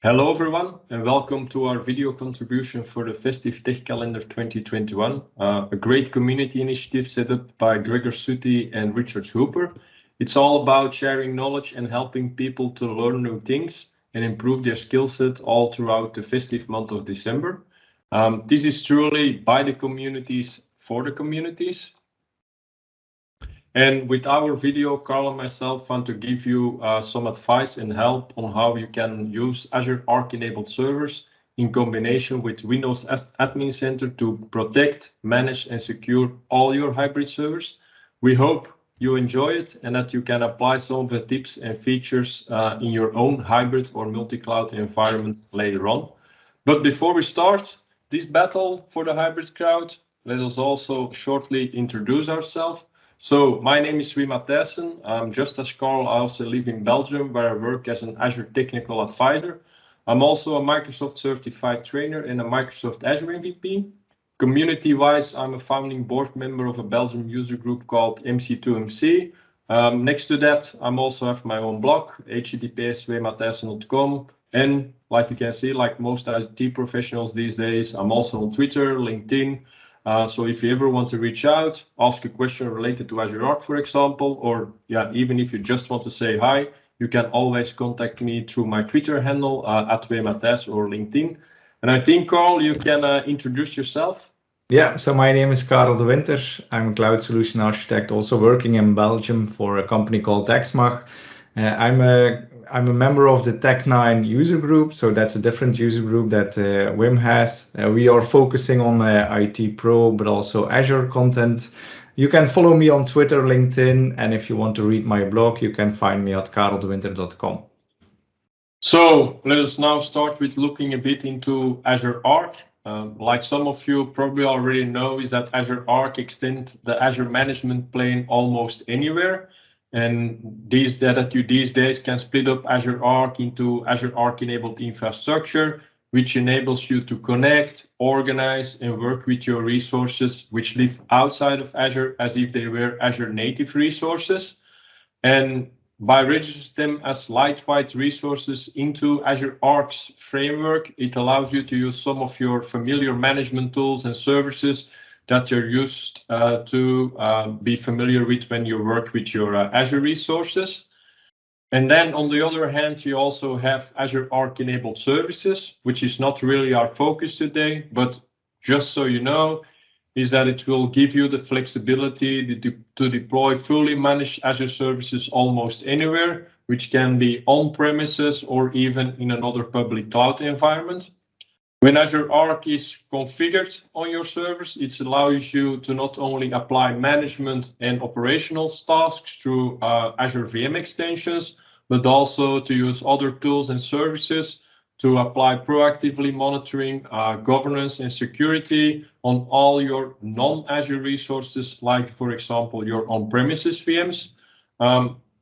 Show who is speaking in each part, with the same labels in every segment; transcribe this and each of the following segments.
Speaker 1: Hello everyone, and welcome to our video contribution for the Festive Tech Calendar 2021, a great community initiative set up by Gregor Suttie and Richard Hooper. It's all about sharing knowledge and helping people to learn new things and improve their skill set all throughout the festive month of December. This is truly by the communities for the communities. And with our video, Karel and myself want to give you some advice and help on how you can use Azure Arc enabled servers in combination with Windows Admin Center to protect, manage, and secure all your hybrid servers. We hope you enjoy it and that you can apply some of the tips and features in your own hybrid or multi-cloud environment later on. But before we start this battle for the hybrid crowd, let us also shortly introduce ourselves. So my name is Matthyssen. Just as Karel, I also live in Belgium, where I work as an Azure technical advisor. I'm also a Microsoft certified trainer and a Microsoft Azure MVP. Community-wise, I'm a founding board member of a Belgian user group called MC2MC. Next to that, I also have my own blog, https://wmatthyssen.com. And like you can see, like most IT professionals these days, I'm also on Twitter, LinkedIn. So if you ever want to reach out, ask a question related to Azure Arc, for example, or even if you just want to say hi, you can always contact me through my Twitter handle at @wmatthyssen or LinkedIn. And I think, Karel, you can introduce yourself.
Speaker 2: Yeah, so my name is Karel de Winter. I'm a cloud solution architect, also working in Belgium for a company called Exmach. I'm a member of the Tech9 user group, so that's a different user group that Wim has. We are focusing on IT Pro, but also Azure content. You can follow me on Twitter, LinkedIn, and if you want to read my blog, you can find me at kareldewinter.com.
Speaker 1: So let us now start with looking a bit into Azure Arc. Like some of you probably already know, is that Azure Arc extends the Azure management plane almost anywhere. And these days can split up Azure Arc into Azure Arc enabled infrastructure, which enables you to connect, organize, and work with your resources which live outside of Azure as if they were Azure native resources. And by registering them as lightweight resources into Azure Arc's framework, it allows you to use some of your familiar management tools and services that you're used to be familiar with when you work with your Azure resources. And then on the other hand, you also have Azure Arc enabled services, which is not really our focus today, but just so you know, is that it will give you the flexibility to deploy fully managed Azure services almost anywhere, which can be on premises or even in another public cloud environment. When Azure Arc is configured on your servers, it allows you to not only apply management and operational tasks through Azure VM extensions, but also to use other tools and services to apply proactively monitoring, governance and security on all your non-Azure resources, like, for example, your on-premises VMs.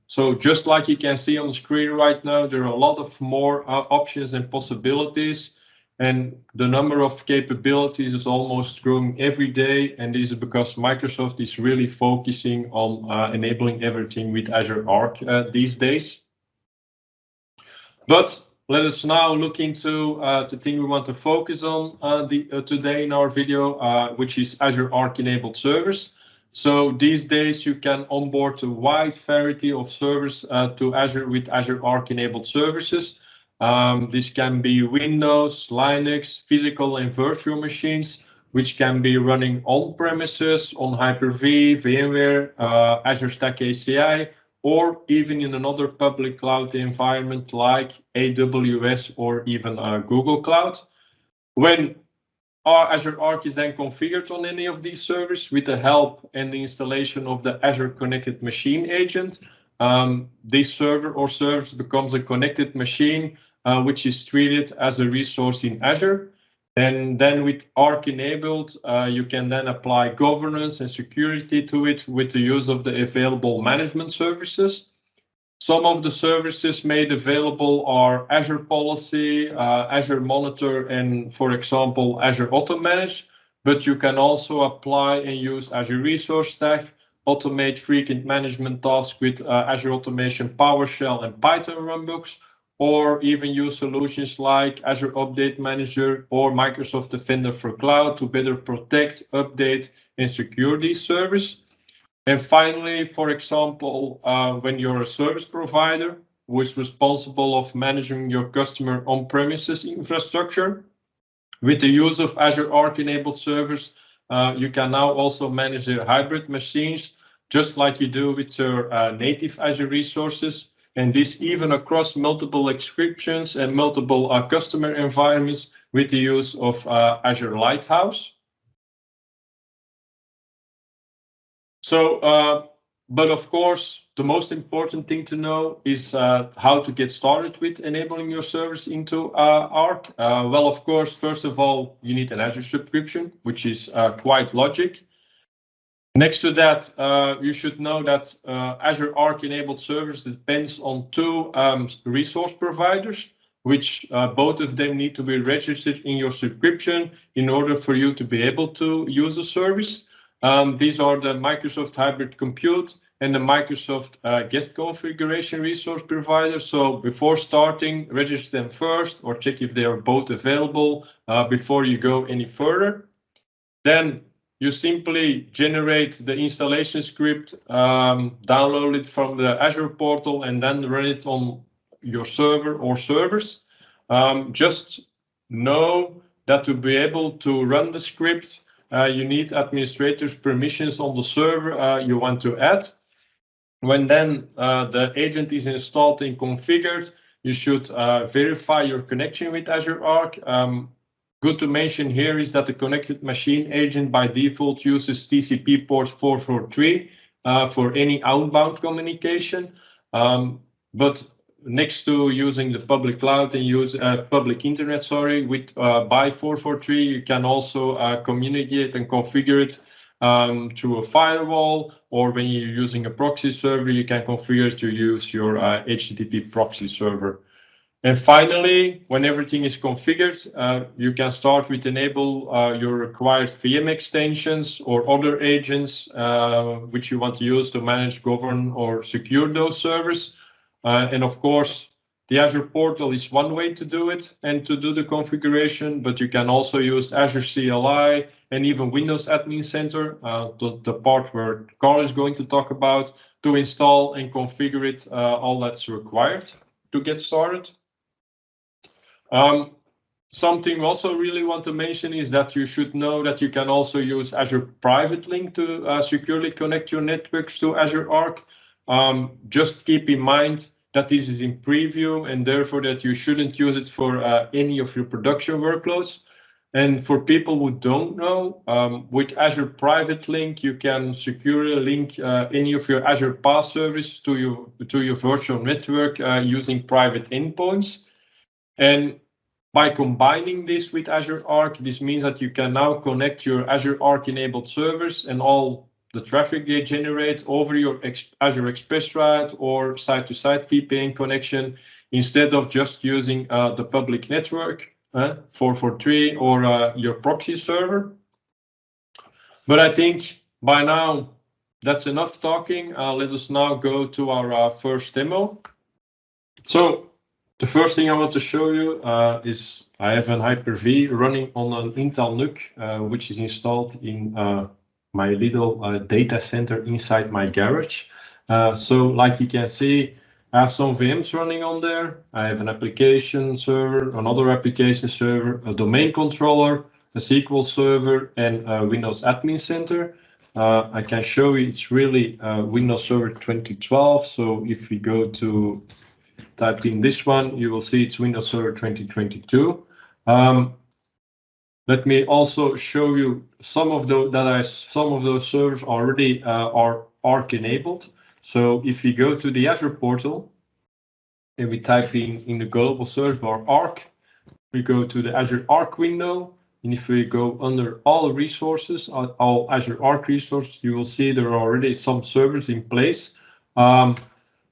Speaker 1: So just like you can see on the screen right now, there are a lot of more options and possibilities. And the number of capabilities is almost growing every day. And this is because Microsoft is really focusing on enabling everything with Azure Arc these days. But let us now look into the thing we want to focus on today in our video, which is Azure Arc enabled servers. So these days you can onboard a wide variety of servers to Azure with Azure Arc enabled services. This can be Windows, Linux, physical and virtual machines, which can be running on premises, on Hyper-V, VMware, Azure Stack ACI, or even in another public cloud environment like AWS or even Google Cloud. When our Azure Arc is then configured on any of these servers with the help and the installation of the Azure Connected Machine agent, this server or service becomes a connected machine which is treated as a resource in Azure. And then with Arc enabled, you can then apply governance and security to it with the use of the available management services. Some of the services made available are Azure Policy, Azure Monitor, and, for example, Azure Auto Manage. But you can also apply and use Azure Resource Stack, automate frequent management tasks with Azure Automation, PowerShell, and Python runbooks, or even use solutions like Azure Update Manager or Microsoft Defender for Cloud to better protect, update, and secure these servers. And finally, for example, when you're a service provider who is responsible of managing your customer on-premises infrastructure, with the use of Azure Arc enabled servers, you can now also manage their hybrid machines, just like you do with your native Azure resources. And this even across multiple subscriptions and multiple customer environments with the use of Azure Lighthouse. So, but of course, the most important thing to know is how to get started with enabling your service into Arc. Well, of course, first of all, you need an Azure subscription, which is quite logic. Next to that, you should know that Azure Arc enabled service depends on two resource providers, which both of them need to be registered in your subscription in order for you to be able to use the service. These are the Microsoft Hybrid Compute and the Microsoft Guest Configuration Resource Provider. So before starting, register them first or check if they are both available before you go any further. Then you simply generate the installation script, download it from the Azure portal, and then run it on your server or servers. Just know that to be able to run the script, you need administrator's permissions on the server you want to add. When then the agent is installed and configured, you should verify your connection with Azure Arc. Good to mention here is that the connected machine agent by default uses TCP port 443 for any outbound communication. But next to using the public cloud and use public internet, with by 443, you can also communicate and configure it through a firewall, or when you're using a proxy server, you can configure to use your HTTP proxy server. And finally, when everything is configured, you can start with enable your required VM extensions or other agents which you want to use to manage, govern, or secure those servers. And of course, the Azure Portal is one way to do it and to do the configuration, but you can also use Azure CLI and even Windows Admin Center, the part where Karel is going to talk about, to install and configure it, all that's required to get started. Something we also really want to mention is that you should know that you can also use Azure Private Link to securely connect your networks to Azure Arc. Just keep in mind that this is in preview and therefore that you shouldn't use it for any of your production workloads. And for people who don't know, with Azure Private Link, you can securely link any of your Azure PaaS service to your virtual network using private endpoints. And by combining this with Azure Arc, this means that you can now connect your Azure Arc enabled servers and all the traffic they generate over your Azure Express Route or site-to-site VPN connection, instead of just using the public network 443 or your proxy server. But I think by now that's enough talking. Let us now go to our first demo. So the first thing I want to show you is I have an Hyper-V running on an Intel NUC, which is installed in my little data center inside my garage. So like you can see, I have some VMs running on there. I have an application server, another application server, a domain controller, a SQL server, and a Windows Admin Center. I can show you it's really Windows Server 2012. So if we go to type in this one, you will see it's Windows Server 2022. Let me also show you some of those servers already are Arc enabled. So if we go to the Azure portal and we type in the global search bar Arc, we go to the Azure Arc window. And if we go under all resources, all Azure Arc resources, you will see there are already some servers in place.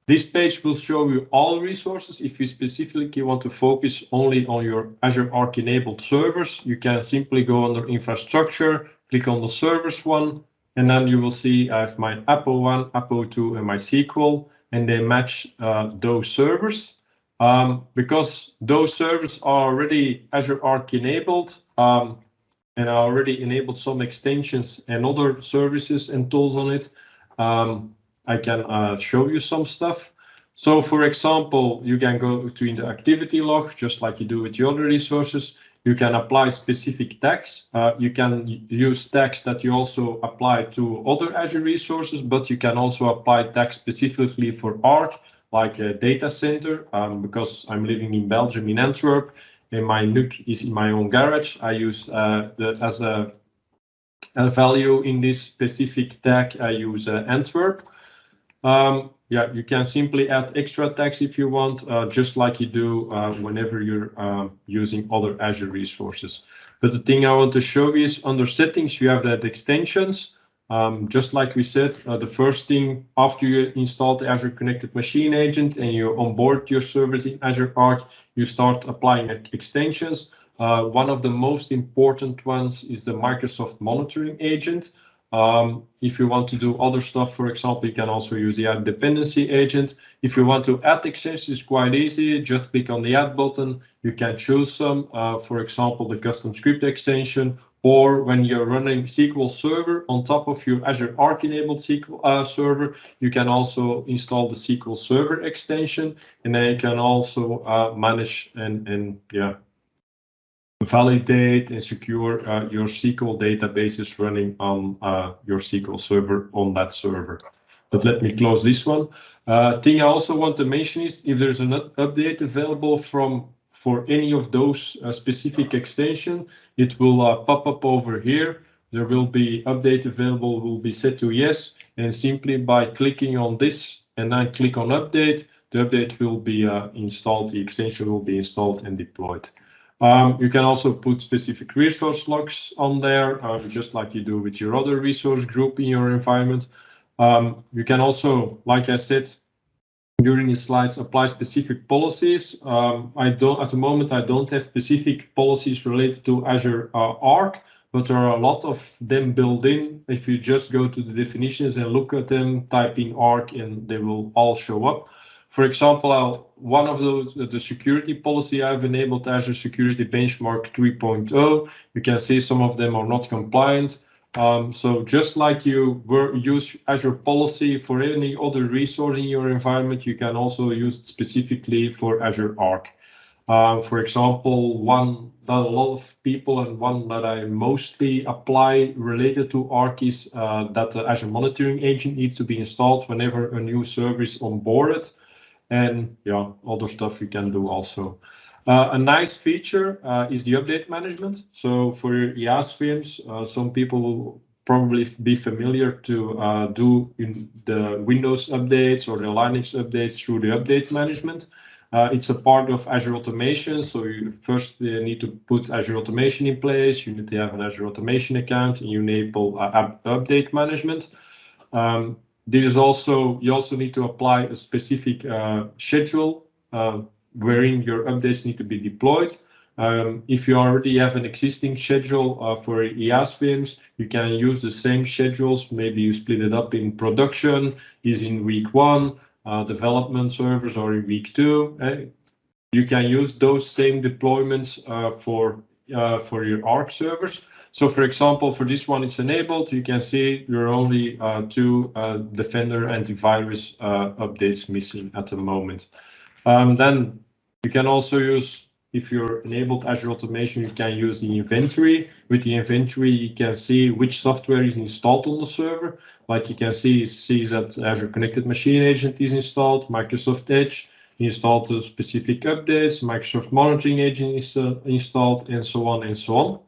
Speaker 1: This page will show you all resources. If you specifically want to focus only on your Azure Arc enabled servers, you can simply go under infrastructure, click on the servers one, and then you will see I have my Apple 1, Apple 2, and my SQL, and they match those servers. Because those servers are already Azure Arc enabled, and I already enabled some extensions and other services and tools on it. I can show you some stuff. So for example, you can go to the activity log, just like you do with the other resources. You can apply specific tags. You can use tags that you also apply to other Azure resources, but you can also apply tags specifically for Arc, like a data center, because I'm living in Belgium, in Antwerp, and my NUC is in my own garage. I use as a value in this specific tag, I use Antwerp. Yeah, you can simply add extra tags if you want, just like you do whenever you're using other Azure resources. But the thing I want to show you is under settings, you have that extensions. Just like we said, the first thing after you install the Azure Connected Machine Agent and you onboard your servers in Azure Arc, you start applying extensions. One of the most important ones is the Microsoft Monitoring Agent. If you want to do other stuff, for example, you can also use the Add Dependency Agent. If you want to add extensions, it's quite easy. Just click on the Add button. You can choose some, for example, the custom script extension, or when you're running SQL Server on top of your Azure Arc enabled SQL Server, you can also install the SQL Server extension, and then you can also manage and validate and secure your SQL databases running on your SQL Server on that server. But let me close this one. Thing I also want to mention is if there's an update available for any of those specific extension, it will pop up over here. There will be update available, will be set to yes, and simply by clicking on this and then click on update, the update will be installed, the extension will be installed and deployed. You can also put specific resource logs on there, just like you do with your other resource group in your environment. You can also, like I said during the slides, apply specific policies. At the moment, I don't have specific policies related to Azure Arc, but there are a lot of them built in. If you just go to the definitions and look at them, type in Arc, and they will all show up. For example, one of those, the security policy I've enabled, Azure Security Benchmark 3.0. You can see some of them are not compliant. So just like you use Azure policy for any other resource in your environment, you can also use it specifically for Azure Arc. For example, one that a lot of people and one that I mostly apply related to Arc is that the Azure Monitoring Agent needs to be installed whenever a new service is onboarded. And yeah, other stuff you can do also. A nice feature is the update management. So for your IaaS firms, some people will probably be familiar to do in the Windows updates or the Linux updates through the update management. It's a part of Azure Automation. So you first need to put Azure Automation in place. You need to have an Azure Automation account and you enable update management. This is also, you also need to apply a specific schedule wherein your updates need to be deployed. If you already have an existing schedule for IaaS firms, you can use the same schedules. Maybe you split it up in production is in week 1, development servers are in week 2. You can use those same deployments for your Arc servers. So for example, for this one, it's enabled. You can see there are only 2 Defender antivirus updates missing at the moment. Then you can also use, if you're enabled Azure Automation, you can use the inventory. With the inventory, you can see which software is installed on the server. Like you can see that Azure Connected Machine Agent is installed, Microsoft Edge installed the specific updates, Microsoft Monitoring Agent is installed, and so on and so on.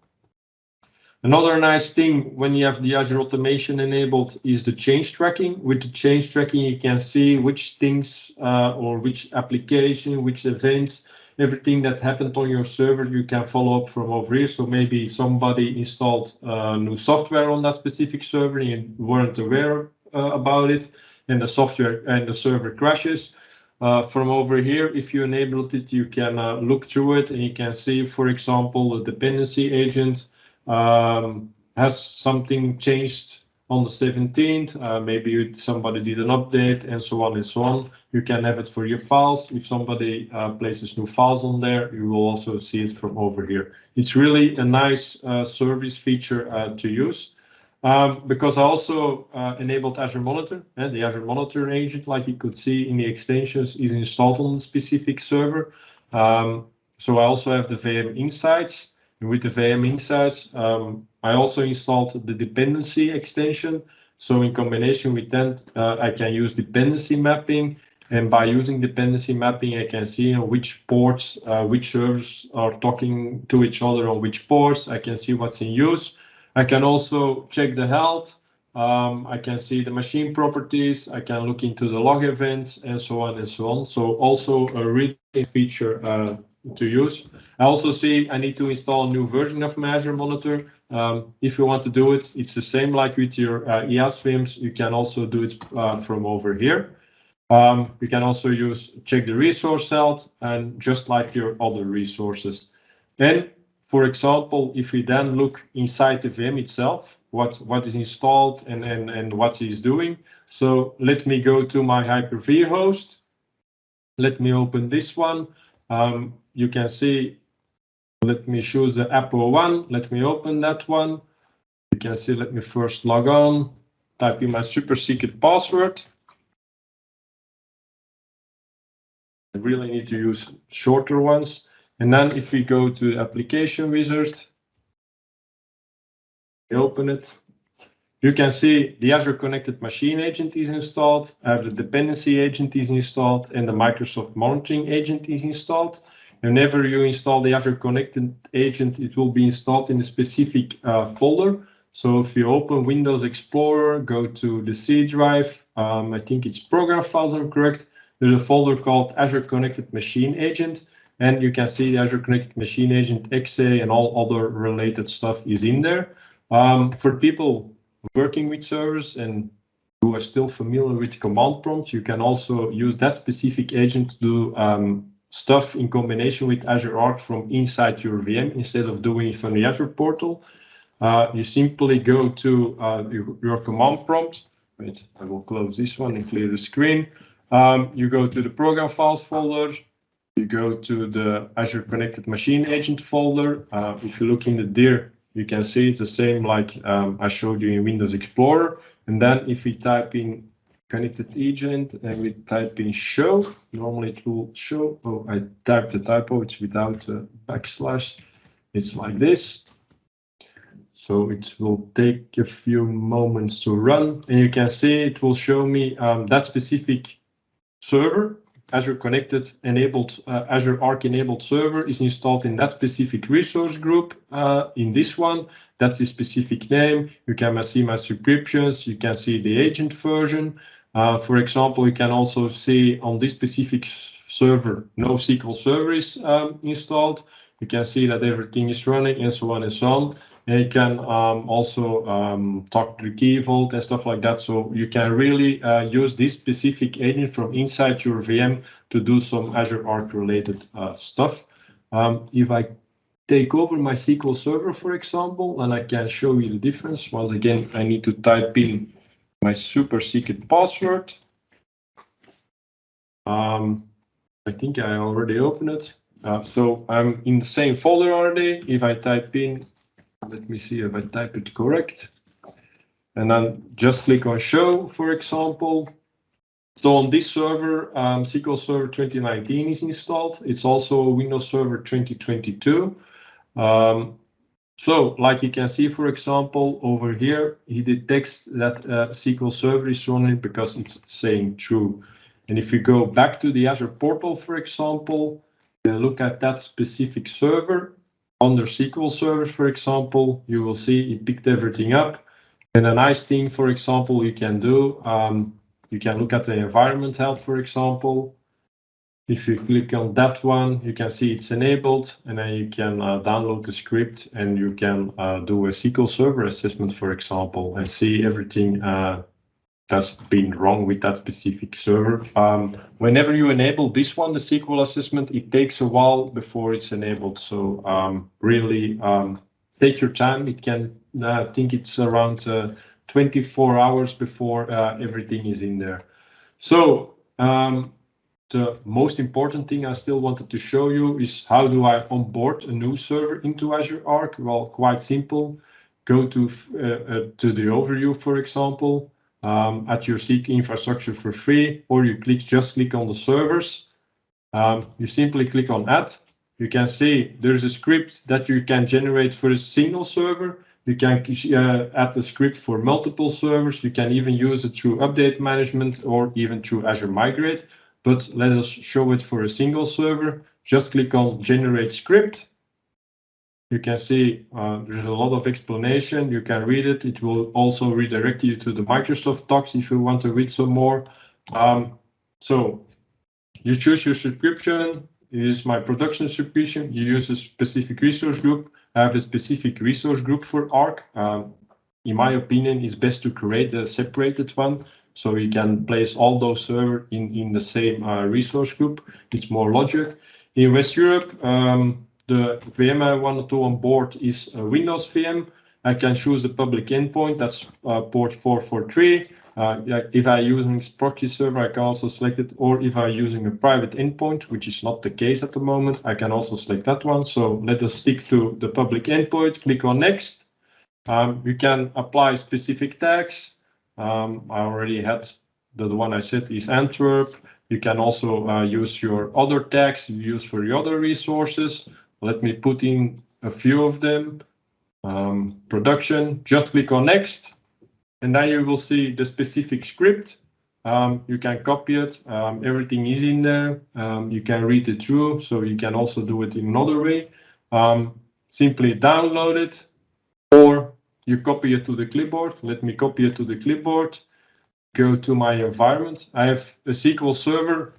Speaker 1: Another nice thing when you have the Azure Automation enabled is the change tracking. With the change tracking, you can see which things or which application, which events, everything that happened on your server, you can follow up from over here. So maybe somebody installed new software on that specific server and you weren't aware about it, and the software and the server crashes. From over here, if you enabled it, you can look through it and you can see, for example, the dependency agent has something changed on the 17th. Maybe somebody did an update and so on and so on. You can have it for your files. If somebody places new files on there, you will also see it from over here. It's really a nice service feature to use. Because I also enabled Azure Monitor, and the Azure Monitor agent, like you could see in the extensions, is installed on a specific server. So I also have the VM Insights. And with the VM Insights, I also installed the dependency extension. So in combination with that, I can use dependency mapping. And by using dependency mapping, I can see which ports, which servers are talking to each other on which ports. I can see what's in use. I can also check the health. I can see the machine properties. I can look into the log events and so on and so on. So also a really feature to use. I also see I need to install a new version of my Azure Monitor. If you want to do it, it's the same like with your EAS VMs. You can also do it from over here. You can also check the resource health and just like your other resources. And for example, if we then look inside the VM itself, what is installed and what it's doing. So let me go to my Hyper-V host. Let me open this one. You can see, let me choose the Apple one. Let me open that one. You can see, let me first log on, type in my super secret password. I really need to use shorter ones. And then if we go to the application wizard, we open it. You can see the Azure Connected Machine agent is installed, the dependency agent is installed, and the Microsoft Monitoring agent is installed. Whenever you install the Azure Connected agent, it will be installed in a specific folder. So if you open Windows Explorer, go to the C drive, I think it's program files, I'm correct. There's a folder called Azure Connected Machine agent, and you can see the Azure Connected Machine agent XA and all other related stuff is in there. For people working with servers and who are still familiar with command prompt, you can also use that specific agent to do stuff in combination with Azure Arc from inside your VM instead of doing it from the Azure Portal. You simply go to your command prompt. Wait, I will close this one and clear the screen. You go to the program files folder. You go to the Azure Connected Machine agent folder. If you look in the dir, you can see it's the same like I showed you in Windows Explorer. And then if we type in connected agent and we type in show, normally it will show. Oh, I typed the typo, it's without a backslash. It's like this. So it will take a few moments to run. And you can see it will show me that specific server. Azure Connected enabled, Azure Arc enabled server is installed in that specific resource group. In this one, that's the specific name. You can see my subscriptions. You can see the agent version. For example, you can also see on this specific server, no SQL Server is installed. You can see that everything is running and so on and so on. And you can also talk to the key vault and stuff like that. So you can really use this specific agent from inside your VM to do some Azure Arc related stuff. If I take over my SQL Server, for example, and I can show you the difference. Once again, I need to type in my super secret password. I think I already opened it. So I'm in the same folder already. If I type in, let me see if I type it correct. And then just click on show, for example. So on this server, SQL Server 2019 is installed. It's also Windows Server 2022. So like you can see, for example, over here, he detects that SQL Server is running because it's saying true. And if you go back to the Azure Portal, for example, look at that specific server, under SQL Server, for example, you will see it picked everything up. And a nice thing, for example, you can do, you can look at the environment health, for example. If you click on that one, you can see it's enabled, and then you can download the script and you can do a SQL Server assessment, for example, and see everything that's been wrong with that specific server. Whenever you enable this one, the SQL assessment, it takes a while before it's enabled. So really take your time. It can, I think it's around 24 hours before everything is in there. So the most important thing I still wanted to show you is how do I onboard a new server into Azure Arc? Well, quite simple. Go to the overview, for example, at your Seek infrastructure for free, or you just click on the servers. You simply click on add. You can see there's a script that you can generate for a single server. You can add a script for multiple servers. You can even use it through update management or even through Azure Migrate. But let us show it for a single server. Just click on generate script. You can see there's a lot of explanation. You can read it. It will also redirect you to the Microsoft docs if you want to read some more. So you choose your subscription. This is my production subscription. You use a specific resource group. I have a specific resource group for Arc. In my opinion, it's best to create a separated one, so you can place all those servers in the same resource group. It's more logic. In West Europe, the VM I want to onboard is a Windows VM. I can choose a public endpoint, that's port 443. If I'm using proxy server, I can also select it, or if I'm using a private endpoint, which is not the case at the moment, I can also select that one. So let us stick to the public endpoint, click on next. You can apply specific tags. I already had the one I said is Antwerp. You can also use your other tags you use for your other resources. Let me put in a few of them. Production, just click on next. And then you will see the specific script. You can copy it. Everything is in there. You can read it through, so you can also do it in another way. Simply download it, or you copy it to the clipboard. Let me copy it to the clipboard. Go to my environment. I have a SQL Server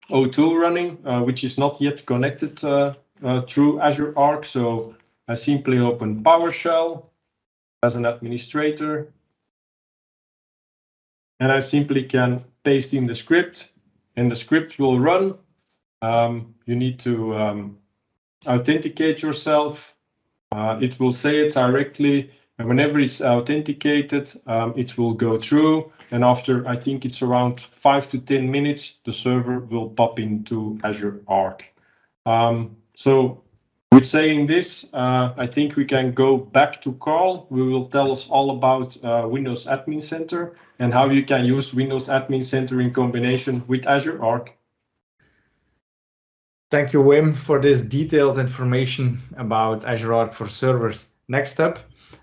Speaker 1: 02 running, which is not yet connected through Azure Arc. So I simply open PowerShell as an administrator. And I simply can paste in the script, and the script will run. You need to authenticate yourself. It will say it directly, and whenever it's authenticated, it will go through. And after, I think it's around 5 to 10 minutes, the server will pop into Azure Arc. So with saying this, I think we can go back to Karel, who will tell us all about Windows Admin Center and how you can use Windows Admin Center in combination with Azure Arc.
Speaker 2: Thank you, Wim, for this detailed information about Azure Arc for servers. Next up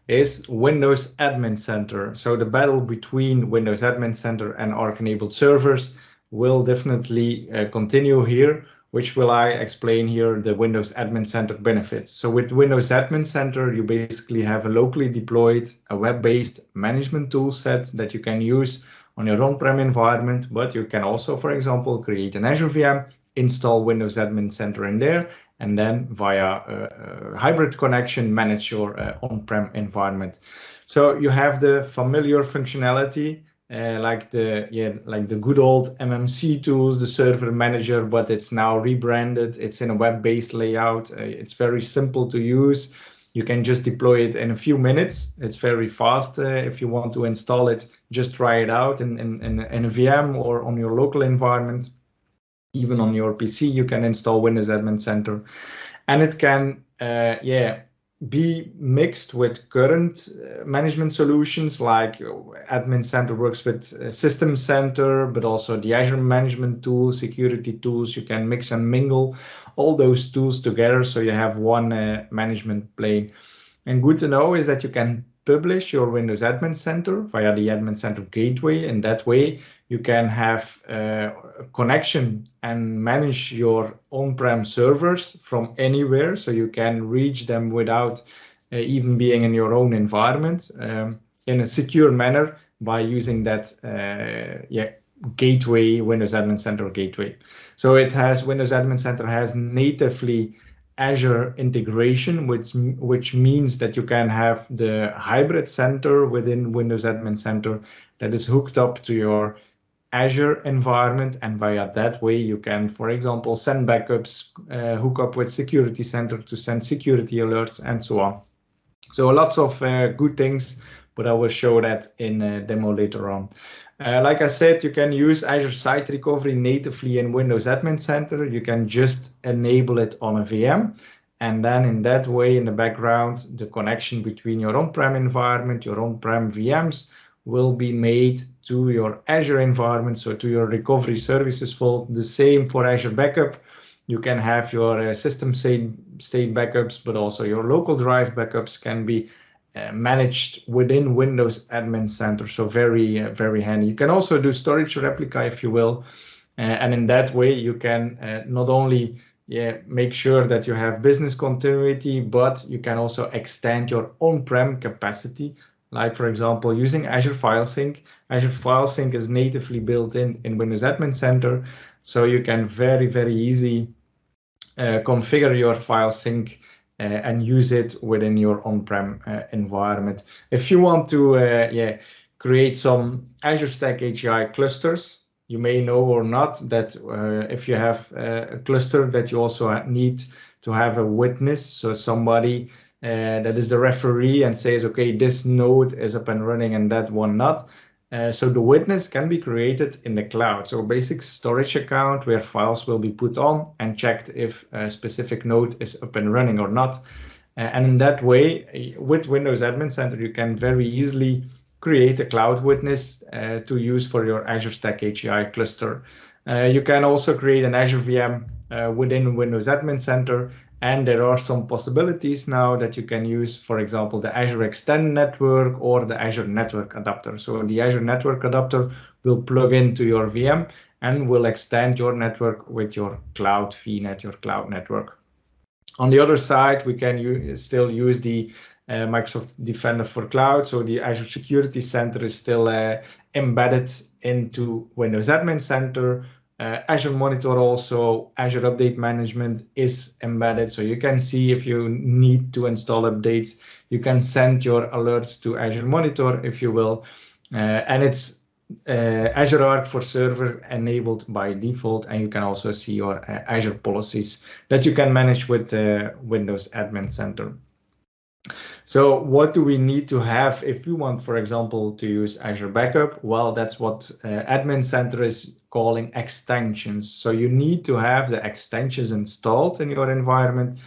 Speaker 2: is Windows Admin Center. So the battle between Windows Admin Center and Arc-enabled servers will definitely continue here. Which will I explain here the Windows Admin Center benefits. So with Windows Admin Center, you basically have a locally deployed, a web-based management tool set that you can use on your on-prem environment, but you can also, for example, create an Azure VM, install Windows Admin Center in there, and then via a hybrid connection, manage your on-prem environment. So you have the familiar functionality like the good old MMC tools, the server manager, but it's now rebranded. It's in a web-based layout. It's very simple to use. You can just deploy it in a few minutes. It's very fast. If you want to install it, just try it out in a VM or on your local environment. Even on your PC, you can install Windows Admin Center, and it can be mixed with current management solutions like Admin Center works with System Center, but also the Azure management tools, security tools. You can mix and mingle all those tools together so you have one management plane. And good to know is that you can publish your Windows Admin Center via the Admin Center gateway, and that way you can have a connection and manage your on-prem servers from anywhere, so you can reach them without even being in your own environment in a secure manner by using that gateway, Windows Admin Center gateway. So it has, Windows Admin Center has natively Azure integration, which means that you can have the hybrid center within Windows Admin Center that is hooked up to your Azure environment, and via that way you can, for example, send backups, hook up with Security Center to send security alerts, and so on. So lots of good things but I will show that in a demo later on. Like I said, you can use Azure Site Recovery natively in Windows Admin Center. You can just enable it on a VM. And then in that way, in the background, the connection between your on-prem environment, your on-prem VMs will be made to your Azure environment, so to your recovery services vault. The same for Azure Backup. You can have your system state backups, but also your local drive backups can be managed within Windows Admin Center. So very, very handy. You can also do storage replica if you will. And in that way, you can not only make sure that you have business continuity, but you can also extend your on-prem capacity. Like for example, using Azure File Sync. Azure File Sync is natively built in Windows Admin Center. So you can very, very easy configure your file sync and use it within your on-prem environment. If you want to create some Azure Stack API clusters, you may know or not that if you have a cluster that you also need to have a witness, so somebody that is the referee and says, okay, this node is up and running and that one not. So the witness can be created in the cloud. So a basic storage account where files will be put on and checked if a specific node is up and running or not. And in that way, with Windows Admin Center, you can very easily create a cloud witness to use for your Azure Stack API cluster. You can also create an Azure VM within Windows Admin Center. And there are some possibilities now that you can use, for example, the Azure Extend Network or the Azure Network Adapter. So the Azure Network Adapter will plug into your VM and will extend your network with your cloud VNet, your cloud network. On the other side, we can still use the Microsoft Defender for Cloud. So the Azure Security Center is still embedded into Windows Admin Center. Azure Monitor also, Azure Update Management is embedded. So you can see if you need to install updates, you can send your alerts to Azure Monitor, if you will. And it's Azure Arc for Server enabled by default. And you can also see your Azure policies that you can manage with Windows Admin Center. So what do we need to have if we want, for example, to use Azure Backup? Well, that's what Admin Center is calling extensions. So you need to have the extensions installed in your environment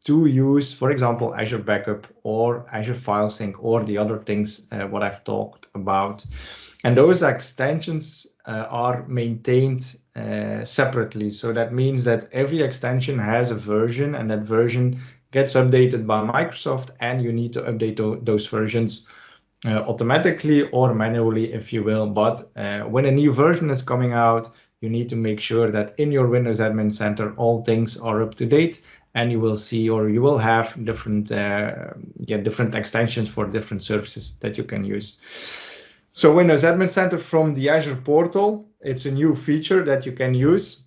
Speaker 2: to use, for example, Azure Backup or Azure File Sync or the other things what I've talked about. And those extensions are maintained separately. So that means that every extension has a version, and that version gets updated by Microsoft, and you need to update those versions automatically or manually, if you will. But when a new version is coming out, you need to make sure that in your Windows Admin Center, all things are up to date, and you will see, or you will have different extensions for different services that you can use. So Windows Admin Center from the Azure Portal, it's a new feature that you can use.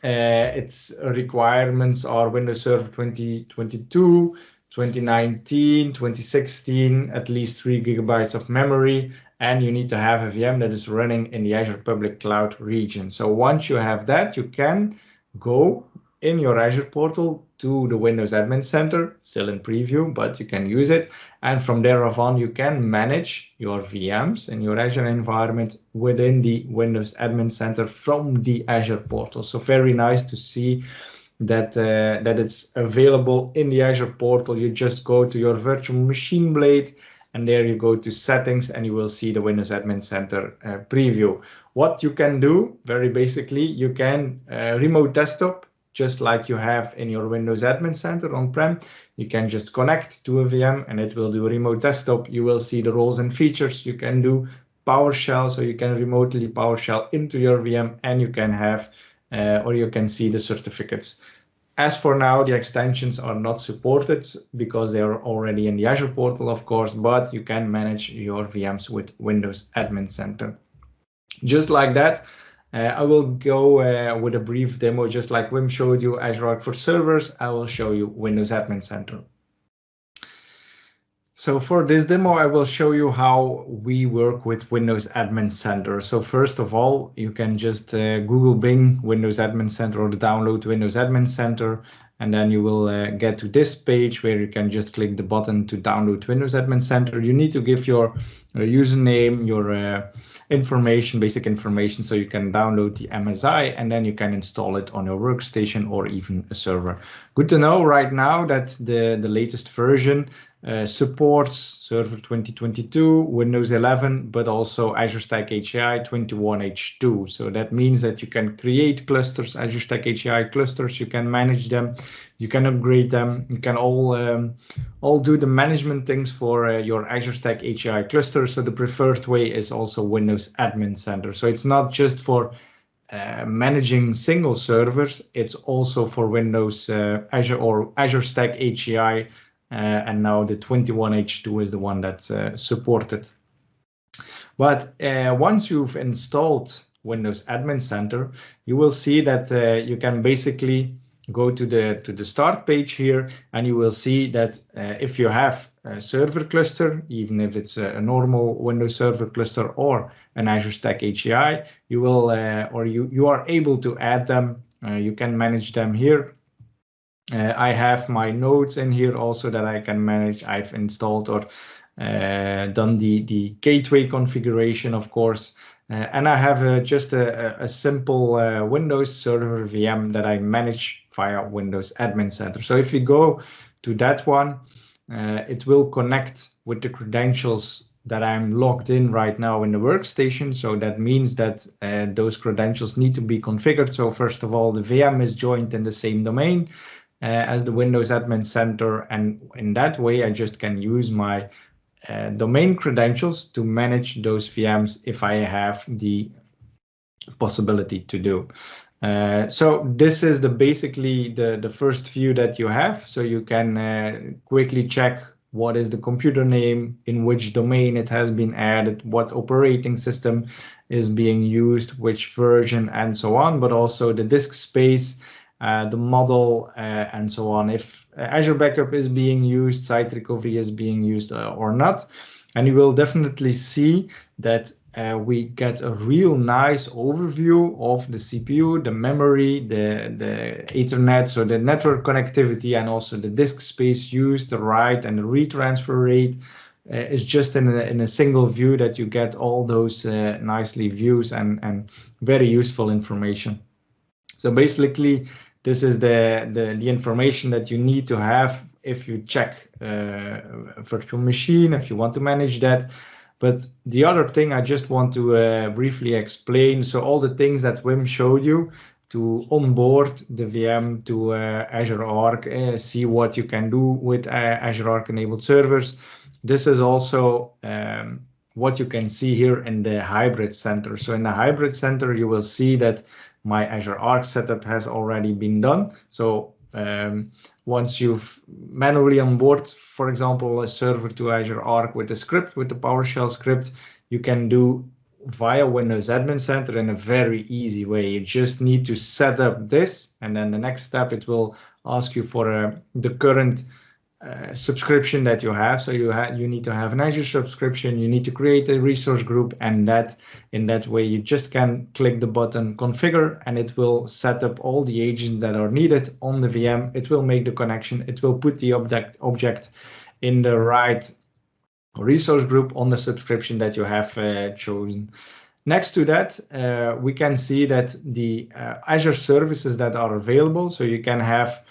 Speaker 2: Its requirements are Windows Server 2022, 2019, 2016, at least 3 GB of memory, and you need to have a VM that is running in the Azure Public Cloud region. So once you have that, you can go in your Azure Portal to the Windows Admin Center, still in preview, but you can use it. And from there on, you can manage your VMs in your Azure environment within the Windows Admin Center from the Azure Portal. So very nice to see that it's available in the Azure Portal. You just go to your virtual machine blade, and there you go to settings, and you will see the Windows Admin Center preview. What you can do, very basically, you can remote desktop, just like you have in your Windows Admin Center on-prem. You can just connect to a VM and it will do remote desktop. You will see the roles and features. You can do PowerShell, so you can remotely PowerShell into your VM, and you can have, or you can see the certificates. As for now, the extensions are not supported because they are already in the Azure Portal, of course, but you can manage your VMs with Windows Admin Center. Just like that, I will go with a brief demo, just like Wim showed you Azure Arc for servers. I will show you Windows Admin Center. So for this demo, I will show you how we work with Windows Admin Center. So first of all, you can just Google Bing Windows Admin Center or download Windows Admin Center. and then you will get to this page where you can just click the button to download Windows Admin Center. You need to give your username, your information, basic information, so you can download the MSI and then you can install it on your workstation or even a server. Good to know right now that the latest version supports Server 2022, Windows 11, but also Azure Stack HCI 21H2. So that means that you can create clusters, Azure Stack HCI clusters, you can manage them, you can upgrade them, you can all do the management things for your Azure Stack HCI cluster. So the preferred way is also Windows Admin Center. So it's not just for managing single servers, it's also for Windows Azure or Azure Stack HCI. And now the 21H2 is the one that's supported. But once you've installed Windows Admin Center, you will see that you can basically go to the start page here, and you will see that if you have a server cluster, even if it's a normal Windows Server cluster or an Azure Stack HCI, you will you are able to add them. You can manage them here. I have my nodes in here also that I can manage. I've installed or done the gateway configuration, of course, and I have just a simple Windows Server VM that I manage via Windows Admin Center. So if you go to that one, it will connect with the credentials that I'm logged in right now in the workstation. So that means that those credentials need to be configured. So first of all, the VM is joined in the same domain as the Windows Admin Center, and in that way I just can use my domain credentials to manage those VMs if I have the possibility to do. So this is basically the first view that you have. So you can quickly check what is the computer name, in which domain it has been added, what operating system is being used, which version, and so on, but also the disk space, the model, and so on. If Azure Backup is being used, site recovery is being used or not. And you will definitely see that we get a real nice overview of the CPU, the memory, the Ethernet, so the network connectivity, and also the disk space used, the write and the retransfer rate. It's just in a single view that you get all those nicely views and very useful information. So basically, this is the information that you need to have if you check a virtual machine, if you want to manage that. But the other thing I just want to briefly explain, so all the things that Wim showed you to onboard the VM to Azure Arc, see what you can do with Azure Arc enabled servers. This is also what you can see here in the hybrid center. So in the hybrid center, you will see that my Azure Arc setup has already been done. So once you've manually onboard, for example, a server to Azure Arc with a script, with the PowerShell script, you can do via Windows Admin Center in a very easy way. You just need to set up this, and then the next step, it will ask you for the current subscription that you have. So you need to have an Azure subscription, you need to create a resource group, and in that way you just can click the button configure, and it will set up all the agents that are needed on the VM. It will make the connection, it will put the object in the right resource group on the subscription that you have chosen. Next to that, we can see that the Azure services that are available, so you can have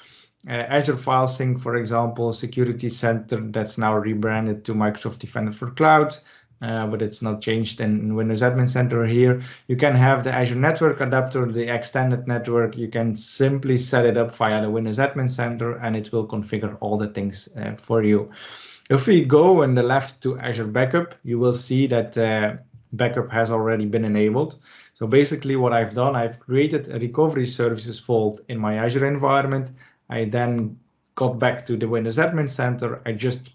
Speaker 2: Azure File Sync, for example, Security Center, that's now rebranded to Microsoft Defender for Cloud, but it's not changed in Windows Admin Center here. You can have the Azure Network Adapter, the extended network. You can simply set it up via the Windows Admin Center, and it will configure all the things for you. If we go on the left to Azure Backup, you will see that backup has already been enabled. So basically what I've done, I've created a recovery services fold in my Azure environment. I then got back to the Windows Admin Center. I just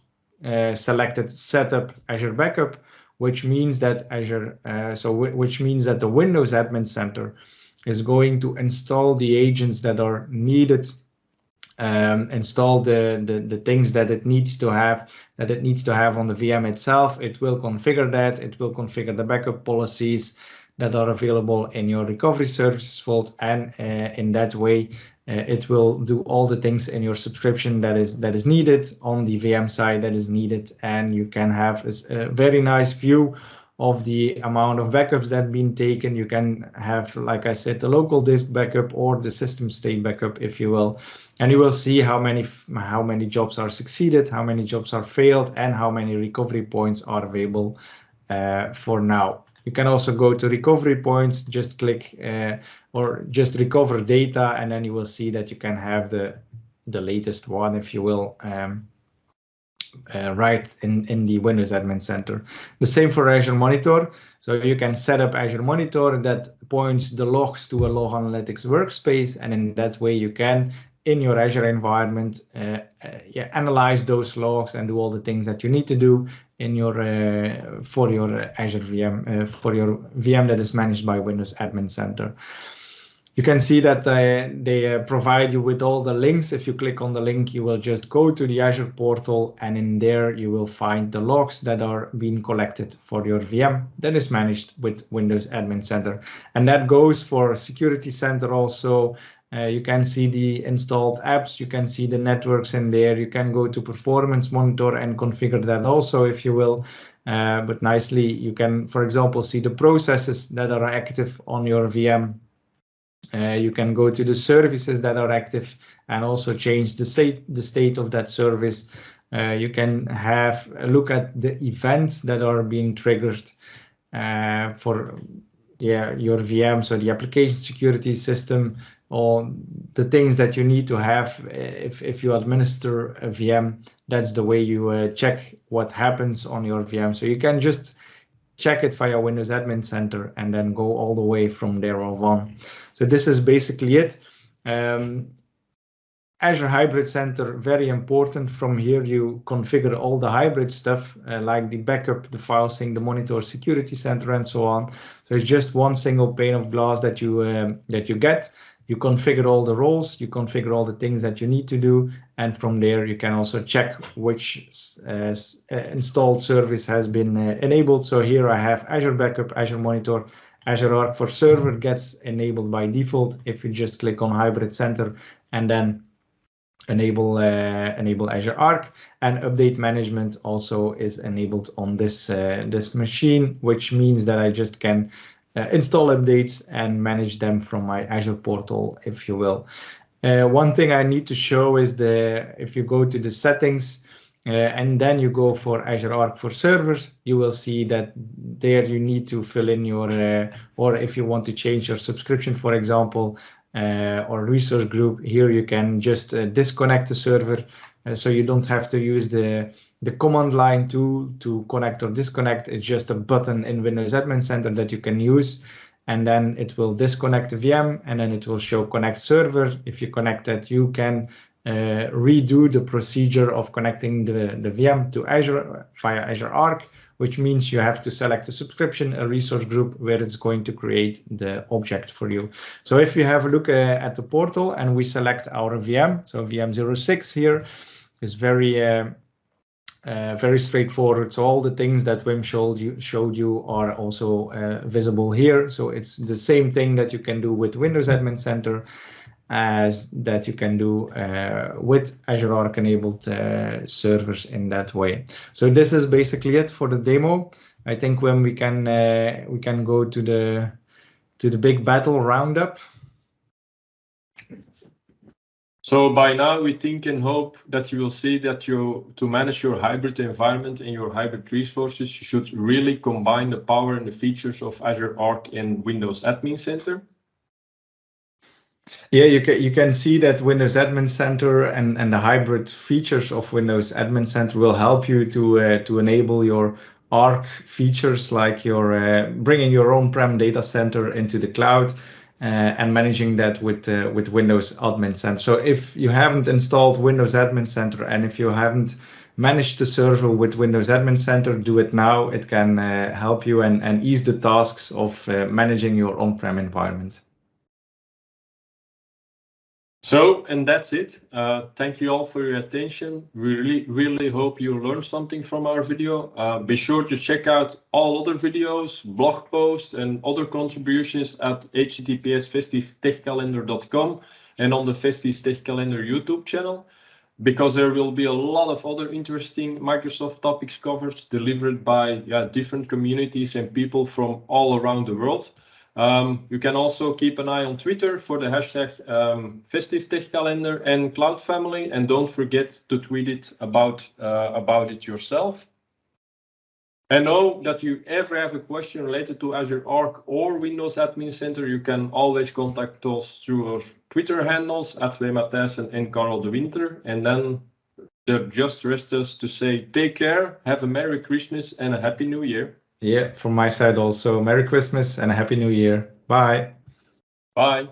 Speaker 2: selected Setup Azure Backup, which means that which means that the Windows Admin Center is going to install the agents that are needed, install the things that it needs to have on the VM itself. It will configure that. It will configure the backup policies that are available in your recovery services vault, and in that way it will do all the things in your subscription that is needed on the VM side that is needed, and you can have a very nice view of the amount of backups that have been taken. You can have, like I said, the local disk backup or the system state backup, if you will, and you will see how many jobs are succeeded, how many jobs are failed, and how many recovery points are available for now. You can also go to recovery points, just click or just recover data, and then you will see that you can have the latest one, if you will, right in the Windows Admin Center. The same for Azure Monitor. So you can set up Azure Monitor that points the logs to a log analytics workspace, and in that way you can, in your Azure environment, analyze those logs and do all the things that you need to do in your for your Azure VM, for your VM that is managed by Windows Admin Center. You can see that they provide you with all the links. If you click on the link, you will just go to the Azure portal, and in there you will find the logs that are being collected for your VM that is managed with Windows Admin Center. And that goes for Security Center also. You can see the installed apps, you can see the networks in there, you can go to Performance Monitor and configure that also, if you will. But nicely, you can, for example, see the processes that are active on your VM. You can go to the services that are active and also change the state of that service. You can have a look at the events that are being triggered for your VM, so the application security system, or the things that you need to have if you administer a VM. That's the way you check what happens on your VM. So you can just check it via Windows Admin Center and then go all the way from there on. So this is basically it. Azure Hybrid Center, very important. From here you configure all the hybrid stuff like the backup, the file sync, the monitor, security center, and so on. So it's just one single pane of glass that you get. You configure all the roles, you configure all the things that you need to do, and from there you can also check which installed service has been enabled. So here I have Azure Backup, Azure Monitor, Azure Arc for Server gets enabled by default if you just click on Hybrid Center and then enable Azure Arc, and update management also is enabled on this machine, which means that I just can install updates and manage them from my Azure portal, if you will. One thing I need to show is if you go to the settings and then you go for Azure Arc for servers, you will see that there you need to fill in your, or if you want to change your subscription, for example, or resource group, here you can just disconnect the server, so you don't have to use the command line tool to connect or disconnect. It's just a button in Windows Admin Center that you can use, and then it will disconnect the VM, and then it will show connect server. If you connect that, you can redo the procedure of connecting the VM to Azure via Azure Arc, which means you have to select a subscription, a resource group, where it's going to create the object for you. So if you have a look at the portal and we select our VM, so VM 06 here is very straightforward. So all the things that Wim showed you are also visible here. So it's the same thing that you can do with Windows Admin Center as that you can do with Azure Arc enabled servers in that way. So this is basically it for the demo. I think when we can go to the big battle roundup.
Speaker 1: So by now we think and hope that you will see that to manage your hybrid environment and your hybrid resources, you should really combine the power and the features of Azure Arc and Windows Admin Center.
Speaker 2: Yeah, you can see that Windows Admin Center and the hybrid features of Windows Admin Center will help you to enable your Arc features, like your bringing your on-prem data center into the cloud and managing that with Windows Admin Center. So if you haven't installed Windows Admin Center and if you haven't managed the server with Windows Admin Center, do it now. It can help you and ease the tasks of managing your on-prem environment.
Speaker 1: So, and that's it. Thank you all for your attention. We really hope you learned something from our video. Be sure to check out all other videos, blog posts, and other contributions at https://festivtechcalendar.com. and on the Festive Tech Calendar YouTube channel, because there will be a lot of other interesting Microsoft topics covered, delivered by different communities and people from all around the world. You can also keep an eye on Twitter for the hashtag Festive Tech Calendar and Cloud Family, and don't forget to tweet it about it yourself. And know that you ever have a question related to Azure Arc or Windows Admin Center, you can always contact us through our Twitter handles at Matthyssen and Karel de Winter. And then there just rests us to say take care, have a Merry Christmas and a Happy New Year.
Speaker 2: Yeah, from my side also, Merry Christmas and a Happy New Year. Bye.
Speaker 1: Bye.